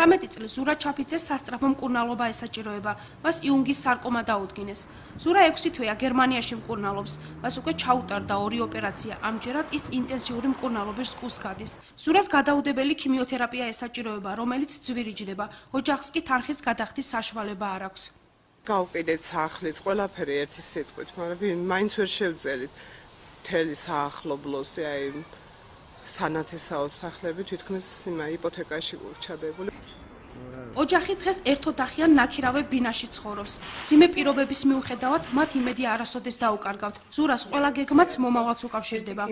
19 წლის ზურა ჩაფიცეს სასწრაფო მკურნალობა ესაჭიროება, მას იუნგის სარკომა დაუდგინეს. ზურა 6 თვეა გერმანიაში მკურნალობს, მას უკვე ჩაუტარდა 2 ოპერაცია, ამჯერად ის ინტენსიური მკურნალობის კურსს გადის. ზურას გადაუდებელი ქიმიოთერაპია ესაჭიროება, რომელიც ძვირიჯდება, ოჯახს კი თანხის გადახდის საშუალება არ აქვს. გავყიდეთ სახლიც, ყველაფერი ერთი სიტყვით, მაგრამ მაინც ვერ შევძელით მთელი საახლობლოსი, აი სანათესაო სახლები თითქმის იპოთეკაში გურჩადებული. ოჯახი დღეს ერთოთახიან ნაქირავე ბინაში ცხოვრობს. ძიმე პირობების მიუხედავად, მათ იმედი არასოდეს დაუკარგავთ. ზურას ყველა გეგმაც მომავალს უკავშირდება.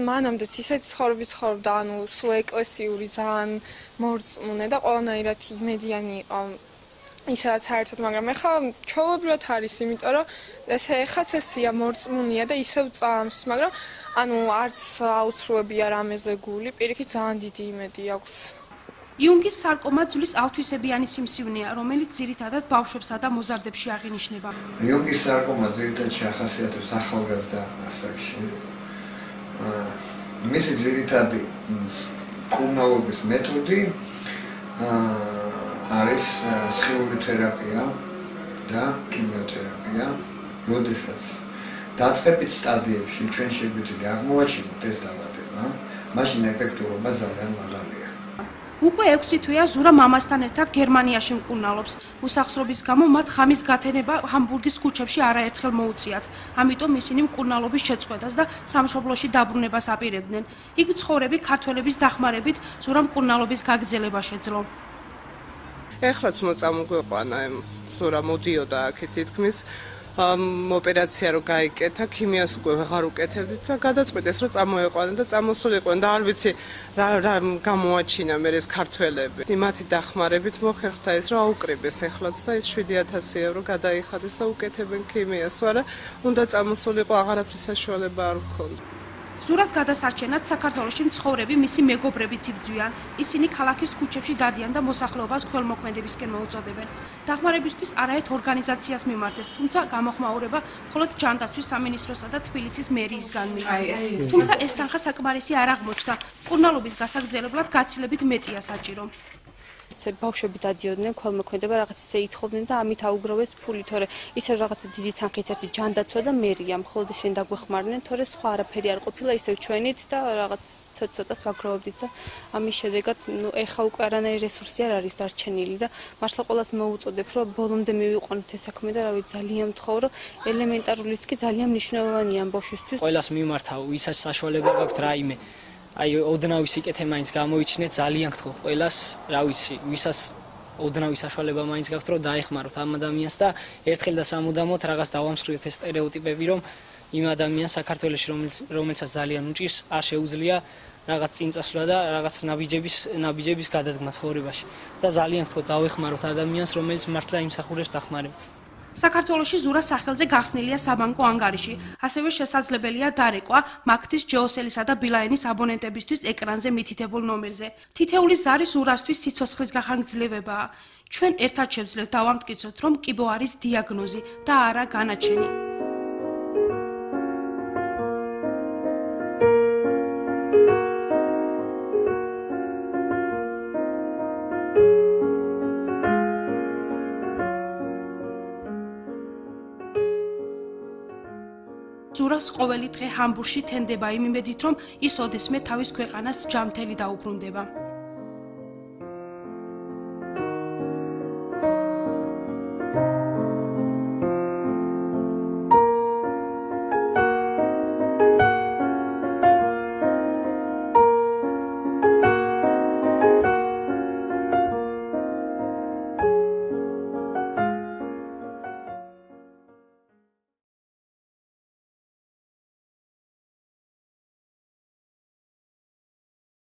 მანამდეც ისეთი ცხოვრები ცხოვრობდა, ანუ სულ ეკლესიური, ძალიან მორწმუნე და ყველანაირად იმედიანი იყო. ისაც საერთოდ, მაგრამ ეხლა ჩვეულებრივად არის, იმიტომ რომ ესე ეხაც ესია მორწმუნეა და ისევ წამს, მაგრამ ანუ არც აუცრუებია რამეზე გული, პირიქით ძალიან დიდი იმედი აქვს. იუნგის სარკომა ძვლის ავთვისებიანი სიმსივნეა, რომელიც ძირითადად ბავშვებსა და მოზარდებში აღინიშნება. იუნგის სარკომა ძირითადად ახასიათებს ახალგაზრდა ასაკში. მისი ძირითადი მკურნალობის მეთოდი არის სხეული თერაპია და ქიმიოთერაპია. როდესაც დაწყებით სტადიებში ჩვენ შეგვიძლია აღმოვაჩინოთ ეს დაავადება, მაშინ ეფექტურობა ძალიან მაღალია. უკვე 6 თვეა ზურა მამასთან ერთად გერმანიაში მკურნალობს. უსახსრობის გამო მათ ხამის გათენება ჰამბურგის ქუჩებში არაერთხელ მოუწიათ. ამიტომ ისინი მკურნალობის შეწყვეტას და სამშობლოში დაბრუნებას აპირებდნენ. იქ მცხოვრები ქართველების დახმარებით ზურა მკურნალობის გაგრძელება შეძლო. ეხლაც უნდა წამოგვეყვანა ზურა მოდიოდა აქეთ თითქმის ოპერაცია რო გაიკეთა, ქიმიას უკვე ვეღარ უკეთებდით და გადაწყვეტეს რომ წამოეყვანა და წამოსულიყვნენ და არ ვიცი რა გამოაჩინა მე ეს ქართველები. მათი დახმარებით მოხერხდა ეს რომ აუკრიბეს ეხლაც და ეს 7000 евро გადაიხადეს და უკეთებენ ქიმიას, არა უნდა წამოსულიყო, აღარაფრის საშუალება არ მქონდა. ზურას გადასარჩენად საქართველოში მცხოვრები მისი მეგობრებიც იბრძვიან. ისინი ქალაქის ქუჩებში დადიან და მოსახლეობას ქველმოქმედებისკენ მოუწოდებენ. დახმარებისთვის არაერთ ორგანიზაციას მიმართეს, თუმცა გამოხმაურება მხოლოდ ჯანდაცვის სამინისტროსა და თბილისის მერიისგან მიიღეს. თუმცა ეს თანხა საკმარისი არ აღმოჩნდა. მკურნალობის გასაგრძელებლად გაცილებით მეტია საჭირო. ბავშვები დადიოდნენ ქველმოქმედება, რაღაც ისე ითხოვდნენ და ამით აუგროვეს ფული, თორე ისევ რაღაცა დიდი თანხით ერთი ჯანდაცვა და მერია, მხოლოდ ისინი დაგვეხმარნენ, თორე სხვა არაფერი არ ყოფილა, ისევ ჩვენით და რაღაც ცოტას ვაგროვებდით და ამის შედეგად, ეხა უკვე არანაირი რესურსი არ არის დარჩენილი და მართლა ყველას მოუწოდებ, რომ ბოლომდე მივიყვანოთ ეს საქმე და რავი, ძალიან მთხოვ, რომ ელემენტარულიც კი ძალიან მნიშვნელოვანია ამ ბავშვისთვის. ყველას მიმართავ, ვისაც საშუალება გაქვთ რაიმე აი ოდნავი სიკეთე მაინც გამოიჩინეთ, ძალიან გთხოვთ ყველას, რა ვიცი, ვისაც ოდნავი საშუალება მაინც გაქვთ, რომ დაეხმაროთ ამ ადამიანს და ერთხელ და სამუდამოდ რაღაც დავამსხვრიოთ ეს სტერეოტიპები, რომ იმ ადამიანს საქართველოში, რომელსაც ძალიან უჭირს, არ შეუძლია რაღაც წინ წასვლა და რაღაც ნაბიჯების გადადგმა ცხოვრებაში. და ძალიან გთხოვთ დავეხმაროთ ადამიანს, რომელიც მართლა იმსახურებს დახმარებით. საქართველოში ზურას სახელზე გახსნილია საბანკო ანგარიში. ასევე შესაძლებელია დარეკვა მაგთის, ჯეოსელისა და ბილაენის აბონენტებისთვის ეკრანზე მითითებულ ნომერზე. თითეული ზარი ზურასთვის სიცოცხლის გახანგრძლივებაა. ჩვენ ერთად შევძლებთ დავამტკიცოთ, რომ კიბო არის დიაგნოზი და არა განაჩენი. ზურას ყოველი დღე ჰამბურგში თენდება იმ იმედით, რომ ის ოდესმე თავის ქვეყანას ჯამთელი დაუბრუნდება.